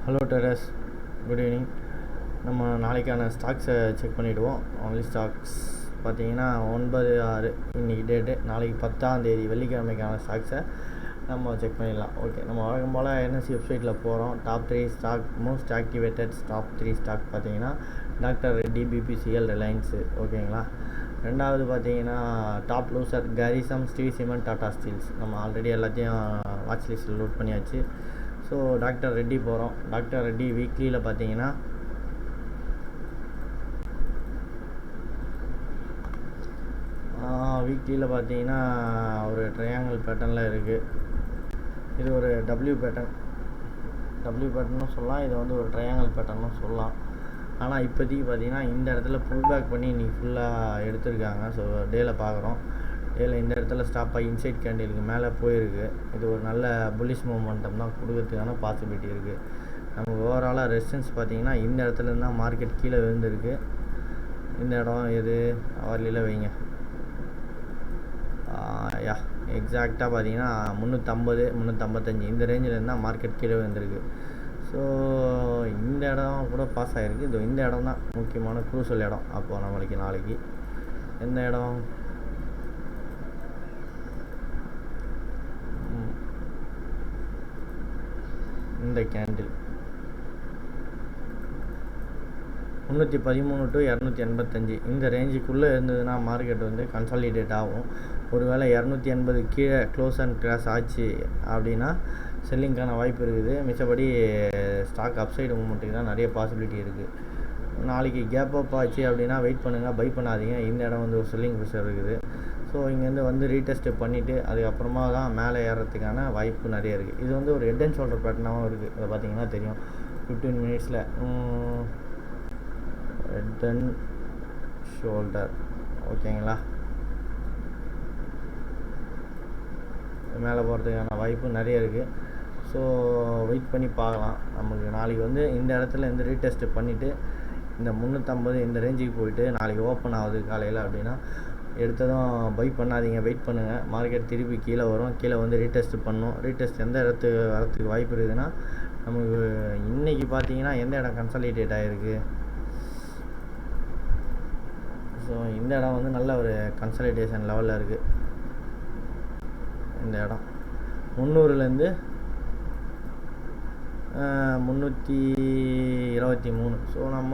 Hello terrace, good evening. நம்ம நாளைக்கான ஸ்டாக்ஸை check பண்ணிவிடுவோம். ஒன்லி ஸ்டாக்ஸ் பார்த்தீங்கன்னா 9/6 இன்றைக்கி டேட்டு. நாளைக்கு 10ஆம் தேதி வெள்ளிக்கிழமைக்கான ஸ்டாக்ஸை நம்ம செக் பண்ணிடலாம். ஓகே, நம்ம வழக்கம் போல் என்எஸ்சி வெப்சைட்டில் போகிறோம். Top 3 stock, most activated top 3 stock பார்த்தீங்கன்னா டாக்டர் ரெட்டி, பிபிசிஎல், ரிலையன்ஸு. ஓகேங்களா. ரெண்டாவது பார்த்தீங்கன்னா டாப் லூசர் கேரிசம், ஸ்டீல் சிமெண்ட், டாடா ஸ்டீல்ஸ். நம்ம ஆல்ரெடி எல்லாத்தையும் வாட்ச் லிஸ்ட்டில் லோட் பண்ணியாச்சு. ஸோ டாக்டர் ரெட்டி போகிறோம். டாக்டர் ரெட்டி வீக்லியில் பார்த்தீங்கன்னா ஒரு ட்ரையாங்கிள் பேட்டர்னில் இருக்குது. இது ஒரு டபிள்யூ பேட்டர்னும் சொல்லலாம், இது வந்து ஒரு ட்ரையாங்கிள் பேட்டர்னும் சொல்லலாம். ஆனால் இப்போதைக்கு பார்த்தீங்கன்னா இந்த இடத்துல புல் பேக் பண்ணி இன்றைக்கி ஃபுல்லாக எடுத்திருக்காங்க. ஸோ டேயில் பார்க்குறோம். டேயில் இந்த இடத்துல ஸ்டாப் ஆகி இன்சைட் கேண்டிலுக்கு மேலே போயிருக்கு. இது ஒரு நல்ல புல்லிஷ் மூமெண்டம் தான் கொடுக்கறதுக்கான பாசிபிலிட்டி இருக்குது. நமக்கு ஓவராலாக ரெசிஸ்டன்ஸ் பார்த்தீங்கன்னா இந்த இடத்துலேருந்து தான் மார்க்கெட் கீழே விழுந்திருக்கு. இந்த இடம் எது அவர்லியில் வைங்க, எக்ஸாக்டாக பார்த்தீங்கன்னா 350, 355 இந்த ரேஞ்சில் தான் மார்க்கெட் கீழே விழுந்திருக்கு. ஸோ இந்த இடம் கூட பாஸ் ஆகிருக்கு. இது இந்த இடம் தான் முக்கியமான க்ரூசல் இடம். அப்போது நம்மளுக்கு நாளைக்கு எந்த இடம், இந்த கேண்டில் 313 to 285 இந்த ரேஞ்சுக்குள்ளே இருந்ததுன்னா மார்க்கெட் வந்து கன்சாலிடேட் ஆகும். ஒருவேளை 280 கீழே க்ளோஸ் அண்ட் கிராஸ் ஆச்சு அப்படின்னா செல்லிங்கான வாய்ப்பு இருக்குது. மிச்சபடி ஸ்டாக் அப்சைடு மூமெண்ட்டுக்கு தான் நிறைய பாசிபிலிட்டி இருக்குது. நாளைக்கு கேப் அப் ஆச்சு அப்படின்னா வெயிட் பண்ணுங்கள், பை பண்ணாதீங்க. இந்த இடம் வந்து ஒரு செல்லிங் ப்ரெஷர் இருக்குது. ஸோ இங்கேருந்து வந்து ரீடெஸ்ட்டு பண்ணிவிட்டு அதுக்கப்புறமா தான் மேலே ஏறத்துக்கான வாய்ப்பு நிறைய இருக்குது. இது வந்து ஒரு ஹெட் அண்ட் ஷோல்டர் பேட்டர்னாகவும் இருக்குது. அதை பார்த்தீங்கன்னா தெரியும். 15 மினிட்ஸில் ஹெட் அண்ட் ஷோல்டர். ஓகேங்களா. மேலே போகிறதுக்கான வாய்ப்பு நிறைய இருக்குது. ஸோ வெயிட் பண்ணி பார்க்கலாம். நமக்கு நாளைக்கு வந்து இந்த இடத்துல இருந்து ரீடெஸ்ட்டு பண்ணிவிட்டு இந்த 350 இந்த ரேஞ்சுக்கு போயிட்டு நாளைக்கு ஓப்பன் ஆகுது காலையில் அப்படின்னா எடுத்ததும் பை பண்ணாதீங்க, வெயிட் பண்ணுங்கள். மார்க்கெட் திருப்பி கீழே வரும். கீழே வந்து ரீடெஸ்ட்டு பண்ணணும். ரீடெஸ்ட் எந்த இடத்துக்கு வரத்துக்கு வாய்ப்பு இருக்குதுன்னா நமக்கு இன்றைக்கி பார்த்தீங்கன்னா எந்த இடம் கன்சாலிடேட் ஆகிருக்கு. ஸோ இந்த இடம் வந்து நல்ல ஒரு கன்சாலிடேஷன் லெவலில் இருக்குது. இந்த இடம் 300லேருந்து 323. ஸோ நம்ம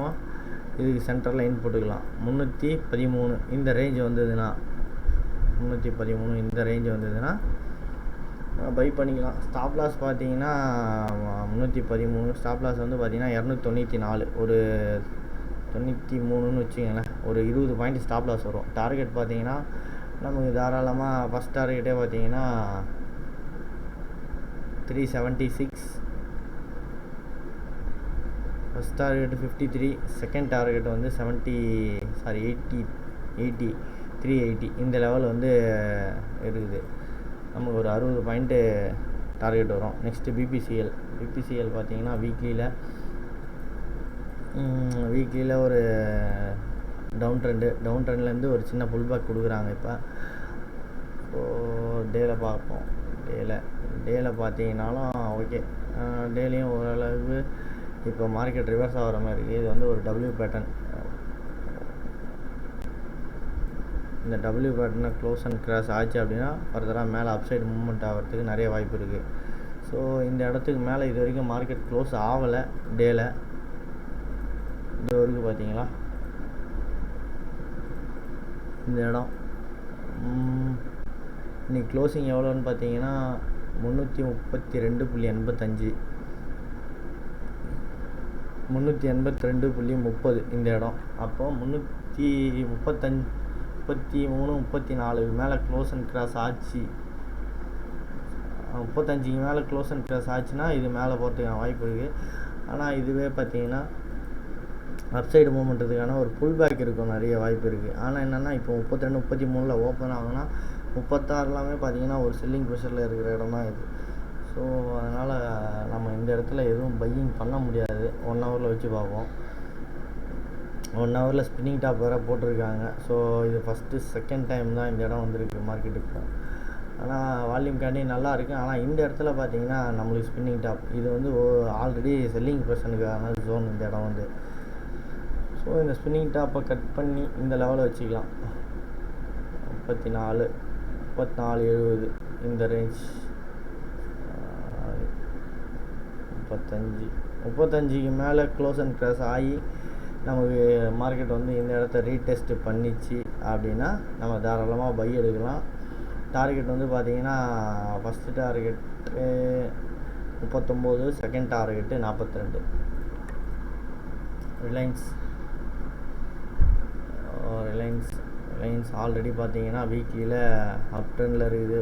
இதுக்கு சென்டரில் இன் போட்டுக்கலாம். 313 இந்த ரேஞ்ச் வந்ததுன்னா 313 இந்த ரேஞ்ச் வந்ததுன்னா பை பண்ணிக்கலாம். ஸ்டாப் லாஸ் பார்த்தீங்கன்னா 313. ஸ்டாப் லாஸ் வந்து பார்த்தீங்கன்னா 294, ஒரு 93ன்னு வச்சுக்கோங்களேன். ஒரு 20 பாயிண்ட் ஸ்டாப் லாஸ் வரும். டார்கெட் பார்த்தீங்கன்னா நமக்கு தாராளமாக ஃபஸ்ட் டார்கெட்டே பார்த்தீங்கன்னா 376, ஃபஸ்ட் டார்கெட் 53, செகண்ட் டார்கெட் வந்து 380 இந்த லெவல் வந்து இருக்குது. நமக்கு ஒரு 60 பாயிண்ட்டு டார்கெட் வரும். நெக்ஸ்ட்டு பிபிசிஎல் பார்த்தீங்கன்னா வீக்லியில் ஒரு டவுன் ட்ரெண்ட்லேருந்து ஒரு சின்ன புல் பேக் கொடுக்குறாங்க. இப்போ டேயில் பார்ப்போம். டேயில் பார்த்தீங்கன்னாலும் ஓகே, டேலையும் ஓரளவுக்கு இப்போ மார்க்கெட் ரிவர்ஸ் ஆகிற மாதிரி இருக்குது. இது வந்து ஒரு டபிள்யூ பேட்டர்ன். இந்த டபிள்யூ பேட்டர்னை க்ளோஸ் அண்ட் கிராஸ் ஆச்சு அப்படின்னா ஃபர்தராக மேலே அப்சைடு மூவ்மெண்ட் ஆகிறதுக்கு நிறைய வாய்ப்பு இருக்குது. ஸோ இந்த இடத்துக்கு மேலே இது வரைக்கும் மார்க்கெட் க்ளோஸ் ஆகலை. டேயில் இது வரைக்கும் பார்த்தீங்களா இந்த இடம் இன்னைக்கு க்ளோசிங் எவ்வளோன்னு பார்த்தீங்கன்னா 332.85, 382.30 இந்த இடம். அப்போது 335, 33, 34 மேலே க்ளோஸ் அண்ட் கிராஸ் ஆச்சு. 35 மேலே க்ளோஸ் அண்ட் கிராஸ் ஆச்சுன்னா இது மேலே போகிறதுக்கான வாய்ப்பு இருக்குது. ஆனால் இதுவே பார்த்தீங்கன்னா அப்சைடு மூமெண்ட்டுக்கான ஒரு புல் பேக் இருக்கும், நிறைய வாய்ப்பு இருக்குது. ஆனால் என்னென்னா இப்போ 32, 33 ஓப்பன் ஆகுனா 36 பார்த்தீங்கன்னா ஒரு செல்லிங் ப்ரெஷரில் இருக்கிற இடம் தான் இது. ஸோ அதனால் நம்ம இந்த இடத்துல எதுவும் பையிங் பண்ண முடியாது. 1 ஹவரில் வச்சு பார்ப்போம். 1 ஹவரில் ஸ்பின்னிங் டாப் வேறு போட்டிருக்காங்க. ஸோ இது ஃபஸ்ட்டு செகண்ட் டைம் தான் இந்த இடம் வந்திருக்கு மார்க்கெட்டுக்கு. ஆனால் வால்யூம் கேண்டில் நல்லா இருக்குது. ஆனால் இந்த இடத்துல பார்த்தீங்கன்னா நம்மளுக்கு ஸ்பின்னிங் டாப் இது வந்து ஆல்ரெடி செல்லிங் ப்ரெஷனுக்கான ஜோன் இந்த இடம் வந்து. ஸோ இந்த ஸ்பின்னிங் டாப்பை கட் பண்ணி இந்த லெவலில் வச்சுக்கலாம். 34 70 இந்த ரேஞ்ச். 35க்கு மேலே க்ளோஸ் அண்ட் க்ராஸ் ஆகி நமக்கு மார்க்கெட் வந்து இந்த இடத்த ரீடெஸ்ட் பண்ணிச்சு அப்படின்னா நம்ம தாராளமாக பை எடுக்கலாம். டார்கெட் வந்து பார்த்திங்கன்னா first target 39, second target 42. Reliance already பார்த்தீங்கன்னா வீக்லியில் அப் ட்ரெண்டில் இருக்குது.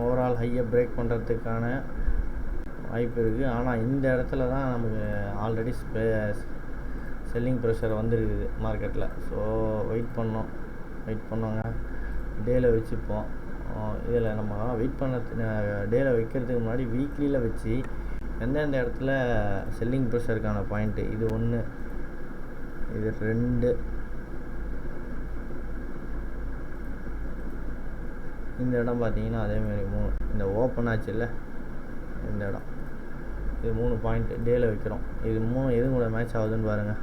ஓவரால் ஹையை பிரேக் பண்ணுறதுக்கான வாய்ப்பு இருக்குது. ஆனால் இந்த இடத்துல தான் நமக்கு ஆல்ரெடி செல்லிங் ப்ரெஷர் வந்துருக்குது மார்க்கெட்டில். ஸோ வெயிட் பண்ணோங்க. டேயில் வச்சுப்போம். இதில் நம்ம வெயிட் டேயில் வைக்கிறதுக்கு முன்னாடி வீக்லியில் வச்சு எந்தெந்த இடத்துல செல்லிங் ப்ரெஷருக்கான பாயிண்ட்டு, இது 1, இது 2, இந்த இடம் பார்த்தீங்கன்னா அதேமாதிரி 3, இந்த ஓப்பன் ஆச்சுல்ல இந்த இடம், இது 3 பாயிண்ட்டு டேயில் வைக்கிறோம். இது 3 எது கூட மேட்ச் ஆகுதுன்னு பாருங்கள்.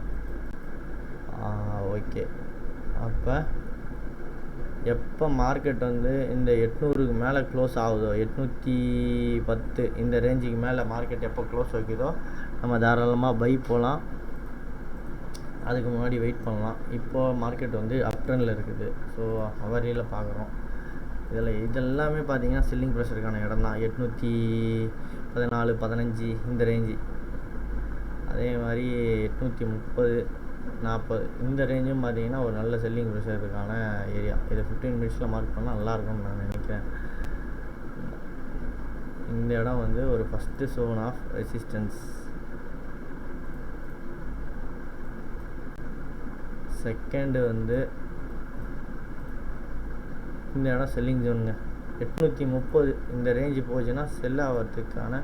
ஓகே, அப்போ எப்போ மார்க்கெட் வந்து இந்த 800க்கு மேலே க்ளோஸ் ஆகுதோ, 810 இந்த ரேஞ்சுக்கு மேலே மார்க்கெட் எப்போ க்ளோஸ் வைக்குதோ நம்ம தாராளமாக பை போகலாம். அதுக்கு முன்னாடி வெயிட் பண்ணலாம். இப்போது மார்க்கெட் வந்து அப் ட்ரெண்டில் இருக்குது. ஸோ அவரியில் பார்க்குறோம். இதெல்லாமே பார்த்தீங்கன்னா செல்லிங் ப்ரெஷருக்கான இடம் தான். 814, 15 இந்த ரேஞ்சு. அதே மாதிரி 830, 40 இந்த ரேஞ்சும் பார்த்தீங்கன்னா ஒரு நல்ல செல்லிங் ப்ரெஷருக்கான ஏரியா. இதை 15 மினிட்ஸில் மார்க் பண்ணால் நல்லாயிருக்கும்னு நான் நினைக்கிறேன். இந்த இடம் வந்து ஒரு first zone of resistance. Second வந்து இந்த இடம் செல்லிங் ஜோனுங்க. 830 இந்த ரேஞ்சு போச்சுன்னா செல் ஆகிறதுக்கான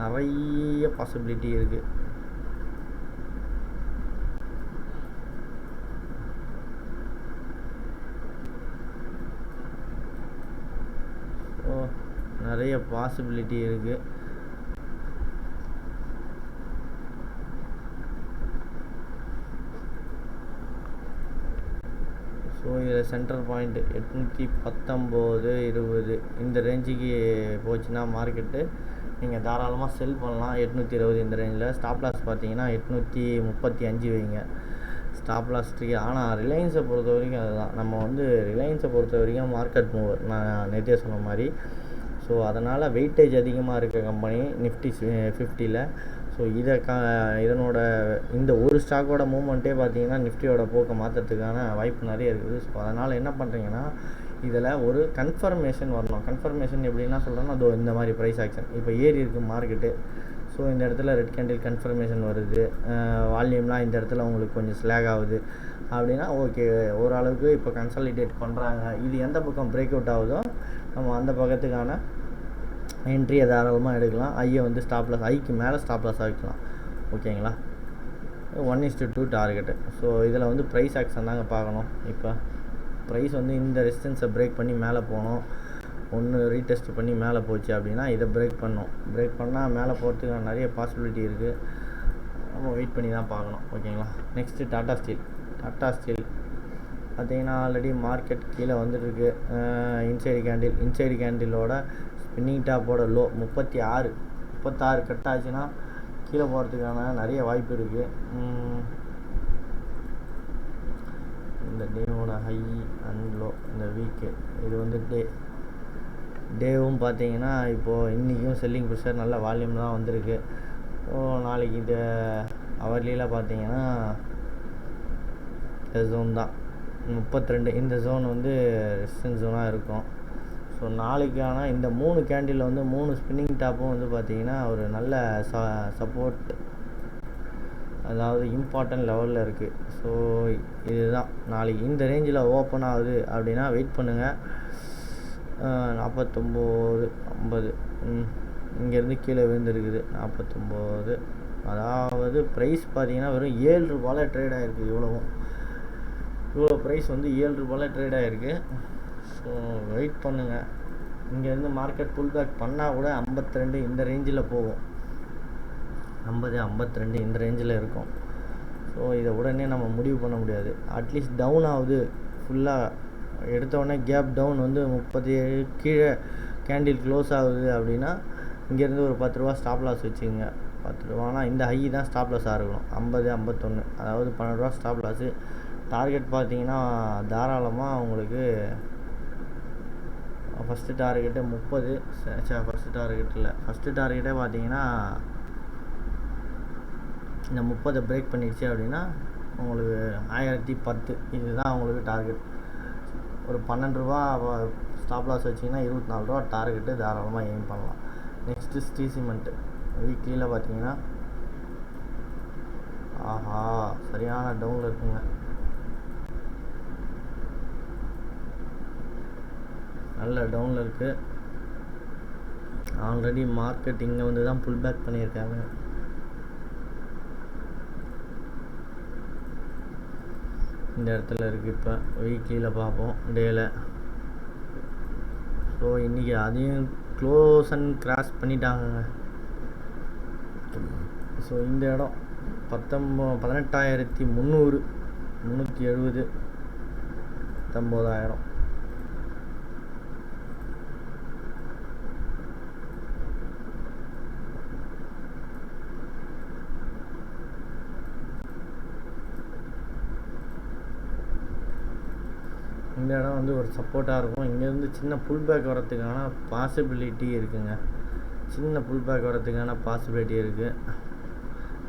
நிறைய பாசிபிலிட்டி இருக்குது. ஸோ நிறைய பாசிபிலிட்டி இருக்குது. ஸோ இதில் சென்டர் பாயிண்ட்டு 819, 20 இந்த ரேஞ்சுக்கு போச்சுன்னா மார்க்கெட்டு நீங்கள் தாராளமாக செல் பண்ணலாம். 820 இந்த ரேஞ்சில். ஸ்டாப் லாஸ் பார்த்தீங்கன்னா 835 வைங்க ஸ்டாப் லாஸ்க்கு. ஆனால் ரிலையன்ஸை பொறுத்த வரைக்கும் அதுதான், நம்ம வந்து ரிலையன்ஸை பொறுத்த வரைக்கும் மார்க்கெட் மூவர், நான் நேற்றே சொன்ன மாதிரி. ஸோ அதனால் வெயிட்டேஜ் அதிகமாக இருக்க கம்பெனி நிஃப்டி 50ல். ஸோ இதனோட இந்த ஒரு ஸ்டாக்கோட மூவ்மெண்ட்டே பார்த்தீங்கன்னா நிஃப்டியோட போக்கை மாற்றுறதுக்கான வாய்ப்பு நிறைய இருக்குது. ஸோ அதனால் என்ன பண்ணுறீங்கன்னா இதில் ஒரு கன்ஃபர்மேஷன் வரணும். கன்ஃபர்மேஷன் எப்படின்னா சொல்கிறேன்னா, அதோ இந்த மாதிரி ப்ரைஸ் ஆக்ஷன் இப்போ ஏறி இருக்குது மார்க்கெட்டு. ஸோ இந்த இடத்துல ரெட் கேண்டில் கன்ஃபர்மேஷன் வருது, வால்யூம்லாம் இந்த இடத்துல உங்களுக்கு கொஞ்சம் ஸ்லாக் ஆகுது அப்படின்னா ஓகே, ஓரளவுக்கு இப்போ கன்சாலிடேட் பண்ணுறாங்க. இது எந்த பக்கம் பிரேக் அவுட் ஆகுதோ நம்ம அந்த பக்கத்துக்கான என்ட்ரியை தாராளமாக எடுக்கலாம். ஐயை வந்து ஸ்டாப் லாஸ், ஐக்கு மேலே ஸ்டாப் லாஸ் ஆகிக்கலாம். ஓகேங்களா? 1:2 டார்கெட்டு. ஸோ இதில் வந்து ப்ரைஸ் ஆக்ஷன் தாங்க பார்க்கணும். இப்போ ப்ரைஸ் வந்து இந்த ரெசிஸ்டன்ஸை பிரேக் பண்ணி மேலே போகணும். ஒன்று ரீடெஸ்ட் பண்ணி மேலே போச்சு அப்படின்னா இதை பிரேக் பண்ணால் மேலே போகிறதுக்கான நிறைய பாசிபிலிட்டி இருக்குது. நம்ம வெயிட் பண்ணி தான் பார்க்கணும். ஓகேங்களா? நெக்ஸ்ட்டு டாடா ஸ்டீல் பார்த்தீங்கன்னா ஆல்ரெடி மார்க்கெட் கீழே வந்துட்டுருக்கு. இன்சைடு கேண்டிலோட ஸ்பின்னிங் டாப்போட லோ 36 கட் ஆச்சுன்னா கீழே போகிறதுக்கான நிறைய வாய்ப்பு இருக்குது. இந்த டேவோட ஹை அண்ட் லோ இந்த வீக்கு, இது வந்து டேவும் பார்த்தீங்கன்னா இப்போது இன்றைக்கும் செல்லிங் ப்ரெஷர் நல்ல வால்யூம் தான் வந்திருக்கு. ஸோ நாளைக்கு இந்த அவர்லியில் பார்த்தீங்கன்னா இந்த ஜோன் தான் 32, இந்த ஜோன் வந்து ரெசிஸ்டன்ஸ் ஜோனாக இருக்கும். ஸோ நாளைக்கான இந்த 3 கேண்டில் வந்து 3 ஸ்பின்னிங் டாப்பும் வந்து பார்த்திங்கன்னா ஒரு நல்ல சப்போர்ட், அதாவது இம்பார்ட்டன்ட் லெவலில் இருக்குது. ஸோ இதுதான் நாளைக்கு இந்த ரேஞ்சில் ஓப்பன் ஆகுது அப்படின்னா வெயிட் பண்ணுங்கள். 49, 50 இங்கேருந்து கீழே விழுந்துருக்குது 49. அதாவது ப்ரைஸ் பார்த்தீங்கன்னா வெறும் 7 ரூபாயில் ட்ரேட் ஆகிருக்கு. இவ்வளவும் இவ்வளோ ப்ரைஸ் வந்து 7 ரூபாயில் ட்ரேட் ஆகிருக்கு. ஸோ வெயிட் பண்ணுங்கள். இங்கேருந்து மார்க்கெட் புல் பேக் பண்ணால் கூட 52 இந்த ரேஞ்சில் போகும். 52 இந்த ரேஞ்சில் இருக்கும். ஸோ இதை உடனே நம்ம முடிவு பண்ண முடியாது. அட்லீஸ்ட் டவுன் ஆகுது, ஃபுல்லாக எடுத்தோடனே கேப் டவுன் வந்து 37 கீழே கேண்டில் க்ளோஸ் ஆகுது அப்படின்னா இங்கேருந்து ஒரு 10 ரூபா ஸ்டாப் லாஸ் வச்சுக்கோங்க. 10 ரூபானா இந்த ஹை தான் ஸ்டாப் லாஸாக இருக்கணும். 50, 51, அதாவது 12 ரூபா ஸ்டாப் லாஸு. டார்கெட் பார்த்தீங்கன்னா தாராளமாக உங்களுக்கு ஃபஸ்ட்டு டார்கெட்டு 30. ஃபஸ்ட்டு டார்கெட் இல்லை, ஃபஸ்ட்டு டார்கெட்டே பார்த்தீங்கன்னா இந்த 30 பிரேக் பண்ணிடுச்சு அப்படின்னா உங்களுக்கு 1010 இதுதான் உங்களுக்கு டார்கெட். ஒரு 12 ரூபா ஸ்டாப் லாஸ் வச்சிங்கன்னா 24 ரூபா டார்கெட்டு தாராளமாக எய்ம் பண்ணலாம். நெக்ஸ்ட்டு ஸ்ரீ சிமெண்ட்டு வீக்லியில் பார்த்தீங்கன்னா ஆஹா சரியான டவுனில் இருக்குங்க. நல்ல டவுனில் இருக்குது. ஆல்ரெடி மார்க்கெட் இங்கே வந்து தான் புல் பேக் பண்ணியிருக்காங்க. இந்த இடத்துல இருக்குது. இப்போ வீக்லியில் பார்ப்போம் டேயில். ஸோ இன்றைக்கி அதையும் க்ளோஸ் அண்ட் கிராஸ் பண்ணிட்டாங்க. ஸோ இந்த இடம் 18,300, 370, 19,000. இந்த இடம் வந்து ஒரு சப்போர்ட்டாக இருக்கும். இங்கேருந்து சின்ன புல் பேக் வரத்துக்கான பாசிபிலிட்டி இருக்குங்க. சின்ன புல் பேக் வரத்துக்கான பாசிபிலிட்டி இருக்குது.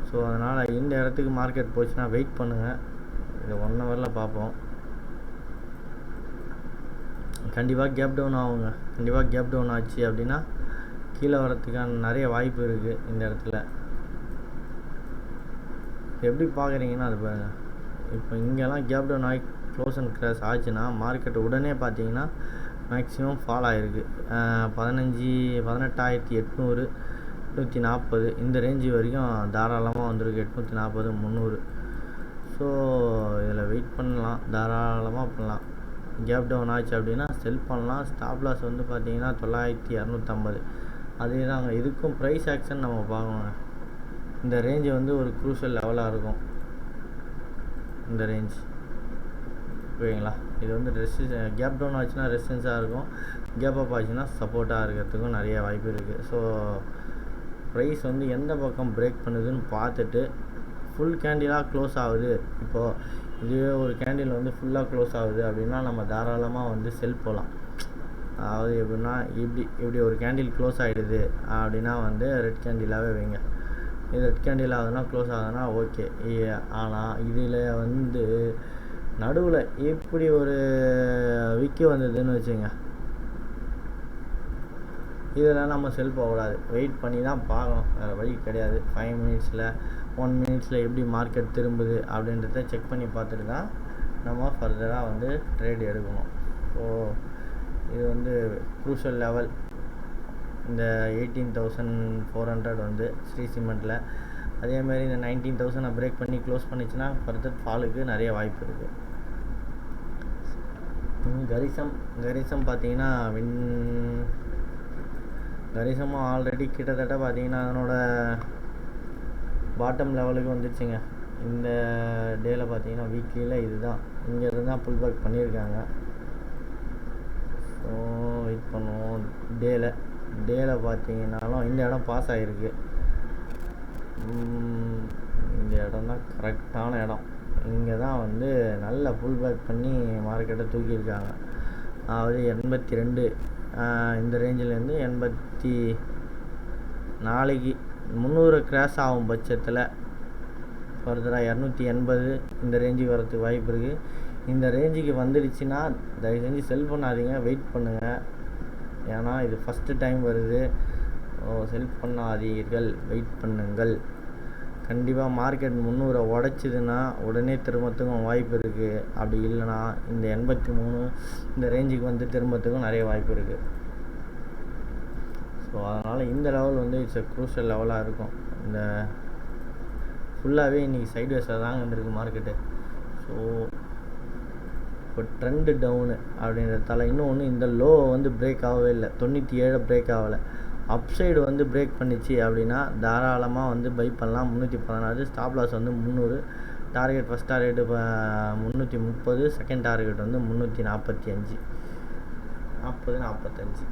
ஸோ அதனால் இந்த இடத்துக்கு மார்க்கெட் போச்சுன்னா வெயிட் பண்ணுங்கள். இதை 1 ஹவரில் பார்ப்போம். கண்டிப்பாக கேப் டவுன் ஆகுங்க. கண்டிப்பாக கேப் டவுன் ஆச்சு அப்படின்னா கீழே வரத்துக்கான நிறைய வாய்ப்பு இருக்குது. இந்த இடத்துல எப்படி பார்க்குறீங்கன்னா அது பாருங்கள். இப்போ இங்கெல்லாம் கேப் டவுன் ஆகி க்ளோஸ் அண்ட் கிராஸ் ஆச்சுன்னா மார்க்கெட் உடனே பார்த்தீங்கன்னா மேக்ஸிமம் ஃபால் ஆகிருக்கு. 18,800, 840 இந்த ரேஞ்சு வரைக்கும் தாராளமாக வந்திருக்கு. 840, 300. ஸோ இதில் வெயிட் பண்ணலாம், தாராளமாக பண்ணலாம். கேப் டவுன் ஆச்சு அப்படின்னா செல் பண்ணலாம். ஸ்டாப் லாஸ் வந்து பார்த்தீங்கன்னா 9,250. அதே தாங்க இதுக்கும் ப்ரைஸ் ஆக்ஷன் நம்ம பார்க்கணுங்க. இந்த ரேஞ்சு வந்து ஒரு க்ரூஷியல் லெவலாக இருக்கும். இந்த ரேஞ்ச் ஓகேங்களா. இது வந்து கேப் டவுன் ஆச்சுன்னா ரெசிஸ்டன்ஸாக இருக்கும். கேப் அப் ஆச்சுன்னா சப்போர்ட்டாக இருக்கிறதுக்கும் நிறைய வாய்ப்பு இருக்குது. ஸோ ப்ரைஸ் வந்து எந்த பக்கம் பிரேக் பண்ணுதுன்னு பார்த்துட்டு ஃபுல் கேண்டிலாக க்ளோஸ் ஆகுது. இப்போது இதுவே ஒரு கேண்டில் வந்து ஃபுல்லாக க்ளோஸ் ஆகுது அப்படின்னா நம்ம தாராளமாக வந்து செல் போகலாம். அதாவது எப்படின்னா இப்படி ஒரு கேண்டில் க்ளோஸ் ஆகிடுது அப்படின்னா வந்து ரெட் கேண்டிலாகவே வைங்க. இது ரெட் கேண்டில் ஆகுதுன்னா க்ளோஸ் ஆகுதுன்னா ஓகே. ஆனால் இதில் வந்து நடுவில் எப்படி ஒரு விக்கி வந்ததுன்னு வச்சுங்க, இதெல்லாம் நம்ம செல் போகக்கூடாது. வெயிட் பண்ணி தான் பார்க்கணும், வேறு வழி கிடையாது. 5 மினிட்ஸில் 1 மினிட்ஸில் எப்படி மார்க்கெட் திரும்புது அப்படின்றத செக் பண்ணி பார்த்துட்டு தான் நம்ம ஃபர்தராக வந்து ட்ரேட் எடுக்கணும். ஸோ இது வந்து க்ரூஷியல் லெவல். இந்த 18,400 வந்து ஸ்ரீ சிமெண்ட்டில். அதேமாதிரி இந்த 19,000 பிரேக் பண்ணி க்ளோஸ் பண்ணிச்சுன்னா ஃபர்தர் ஃபாலுக்கு நிறைய வாய்ப்பு இருக்குது. கரிசம் பார்த்தீங்கன்னா கரிசமும் ஆல்ரெடி கிட்டத்தட்ட பார்த்தீங்கன்னா அதனோட பாட்டம் லெவலுக்கு வந்துடுச்சுங்க. இந்த டேயில் பார்த்தீங்கன்னா வீக்லியில் இதுதான் இங்கேருந்து தான் புல் பேக் பண்ணியிருக்காங்க. ஸோ வெயிட் பண்ணுவோம். டேயில் பார்த்தீங்கன்னாலும் இந்த இடம் பாஸ் ஆகிருக்கு. இந்த இடம் தான் கரெக்டான இடம். இங்கே தான் வந்து நல்ல புல் பேக் பண்ணி மார்க்கெட்டை தூக்கியிருக்காங்க. அதாவது 82 இந்த ரேஞ்சிலேருந்து 80 நாளைக்கு 300 கிராஸ் ஆகும் பட்சத்தில் ஃபர்தராக 280 இந்த ரேஞ்சுக்கு வரதுக்கு வாய்ப்பு இருக்குது. இந்த ரேஞ்சுக்கு வந்துடுச்சுன்னா தயவு செஞ்சு செல் பண்ணாதீங்க, வெயிட் பண்ணுங்கள். ஏன்னா இது ஃபஸ்ட்டு டைம் வருது. செல் பண்ணாதீர்கள், வெயிட் பண்ணுங்கள். கண்டிப்பாக மார்க்கெட் 300 உடச்சிதுன்னா உடனே திரும்பத்துக்கும் வாய்ப்பு இருக்குது. அப்படி இல்லைனா இந்த 83 இந்த ரேஞ்சுக்கு வந்து திரும்பத்துக்கும் நிறைய வாய்ப்பு இருக்குது. ஸோ அதனால் இந்த லெவல் வந்து இட்ஸ் எ க்ரூஷியல் லெவலாக இருக்கும். இந்த ஃபுல்லாகவே இன்றைக்கி சைட்வேஸாக தாங்க வந்திருக்கு மார்க்கெட்டு. ஸோ இப்போ ட்ரெண்டு டவுனு அப்படின்றதால இன்னொன்று இந்த லோ வந்து பிரேக் ஆகவே இல்லை, 97 பிரேக் ஆகலை. அப்சைடு வந்து பிரேக் பண்ணிச்சு அப்படின்னா தாராளமாக வந்து பை பண்ணலாம். 316, ஸ்டாப் லாஸ் வந்து 300, target first target 330, second target வந்து 345, 45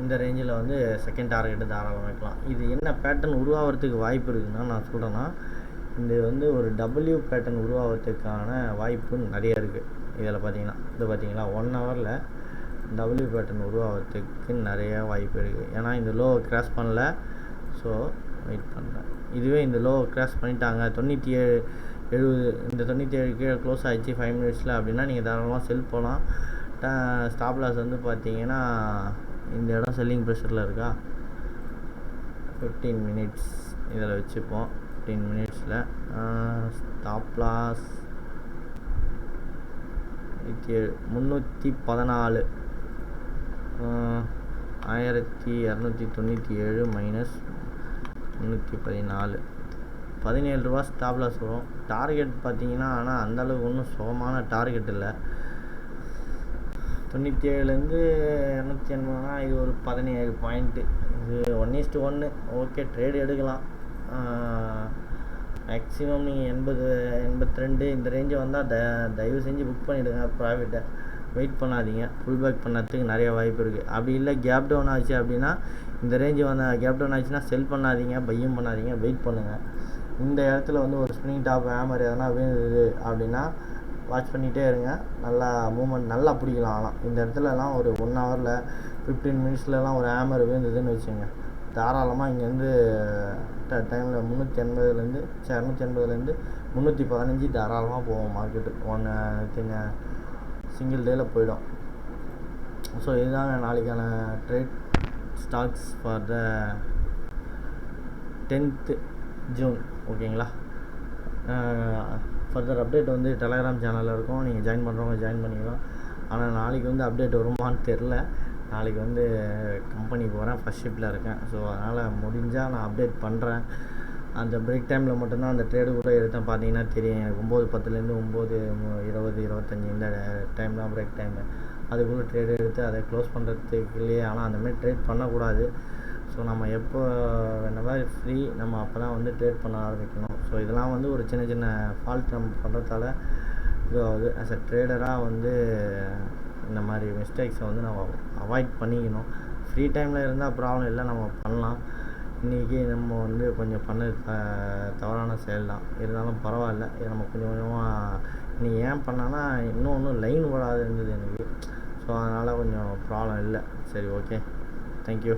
இந்த ரேஞ்சில் வந்து செகண்ட் டார்கெட்டு தாராளமாக வைக்கலாம். இது என்ன பேட்டர்ன் உருவாகிறதுக்கு வாய்ப்பு இருக்குதுன்னா நான் சொல்கிறேன்னா, இது வந்து ஒரு டபிள்யூ பேட்டர்ன் உருவாகிறதுக்கான வாய்ப்பு நிறைய இருக்குது. இதில் பார்த்தீங்கன்னா 1 ஹவரில் டபிள்யூ பேட்டர்ன் உருவாகிறதுக்கு நிறைய வாய்ப்பு இருக்குது. ஏன்னா இந்த லோவை கிராஸ் பண்ணல, ஸோ வெயிட் பண்ணுறேன். இதுவே இந்த லோவை கிராஸ் பண்ணிட்டாங்க, 97, 70, இந்த 97 கீழே க்ளோஸ் ஆகிடுச்சு 5 மினிட்ஸில் அப்படின்னா நீங்கள் தாராளமாக செல் போகலாம். ஸ்டாப் லாஸ் வந்து பார்த்தீங்கன்னா இந்த இடம் செல்லிங் ப்ரெஷரில் இருக்கா, 15 மினிட்ஸ் இதில் வச்சுப்போம். 15 மினிட்ஸில் ஸ்டாப் லாஸ் 314, 1297 மைனஸ் 314, 17 ரூபா ஸ்டாப் லாஸ் வரும். டார்கெட் பார்த்தீங்கன்னா ஆனால் அந்தளவுக்கு ஒன்றும் சுகமான டார்கெட் இல்லை. 97லேருந்து 280னா இது ஒரு 17 பாயிண்ட்டு, இது 1:1. ஓகே, ட்ரேடு எடுக்கலாம். மேக்ஸிமம் நீங்கள் 80, 82 இந்த ரேஞ்சு வந்தால் தயவு செஞ்சு புக் பண்ணிவிடுங்க ப்ராஃபிட்டை. வெயிட் பண்ணாதீங்க, ஃபுல் பேக் பண்ணறதுக்கு நிறைய வாய்ப்பு இருக்குது. அப்படி இல்லை கேப் டவுன் ஆச்சு அப்படின்னா, இந்த ரேஞ்சு கேப் டவுன் ஆச்சுன்னா செல் பண்ணாதீங்க, பையும் பண்ணாதீங்க, வெயிட் பண்ணுங்கள். இந்த இடத்துல வந்து ஒரு ஸ்ப்ரிங் டாப் ஹேமர் எதனா விழுந்தது அப்படின்னா வாட்ச் பண்ணிகிட்டே இருங்க, நல்லா மூமெண்ட் நல்லா பிடிக்கலாம். ஆனால் இந்த இடத்துலலாம் ஒரு 1 ஹவரில் 15 மினிட்ஸ்லலாம் ஒரு ஹேமர் விழுந்ததுன்னு வச்சுங்க, தாராளமாக இங்கேருந்து டைமில் 280லேருந்து 315 தாராளமாக போவோம் மார்க்கெட்டு. சிங்கிள் டேயில் போயிடும். ஸோ இதுதாங்க நாளைக்கான trade stocks for the 10th June. ஓகேங்களா, ஃபர்தர் அப்டேட் வந்து டெலகிராம் சேனலில் இருக்கும், நீங்கள் ஜாயின் பண்ணுறவங்க ஜாயின் பண்ணிக்கலாம். ஆனால் நாளைக்கு வந்து அப்டேட் வருமானு தெரில. நாளைக்கு வந்து கம்பெனி போகிறேன், ஃபஸ்ட் ஷிஃப்ட்டில் இருக்கேன். ஸோ அதனால் முடிஞ்சால் நான் அப்டேட் பண்ணுறேன். அந்த பிரேக் டைமில் மட்டும்தான் அந்த ட்ரேடு கூட எடுத்தேன். பார்த்தீங்கன்னா தெரியும், எனக்கு 9:10லேருந்து 9:20, 25 இந்த டைம் தான் பிரேக் டைமு. அதுக்குள்ளே ட்ரேடு எடுத்து அதை க்ளோஸ் பண்ணுறதுக்குள்ளேயே. ஆனால் அந்தமாதிரி ட்ரேட் பண்ணக்கூடாது. ஸோ நம்ம எப்போ இந்த மாதிரி ஃப்ரீ நம்ம அப்போ தான் வந்து ட்ரேட் பண்ண ஆரம்பிக்கணும். ஸோ இதெல்லாம் வந்து ஒரு சின்ன சின்ன ஃபால்ட் நம்ம பண்ணுறதால இதுவாகுது. ஆஸ் அ ட்ரேடராக வந்து இந்த மாதிரி மிஸ்டேக்ஸை வந்து நம்ம அவாய்ட் பண்ணிக்கணும். ஃப்ரீ டைமில் இருந்தால் ப்ராப்ளம் இல்லை, நம்ம பண்ணலாம். இன்றைக்கி நம்ம வந்து கொஞ்சம் பண்ணது தவறான செயல் தான், இருந்தாலும் பரவாயில்ல. இதை நம்ம கொஞ்சம் கொஞ்சமாக இன்றைக்கி ஏன் பண்ணான்னா இன்னொன்று லைன் ஓடாது இருந்தது எனக்கு. ஸோ அதனால் கொஞ்சம் ப்ராப்ளம் இல்லை. சரி, ஓகே, தேங்க்யூ.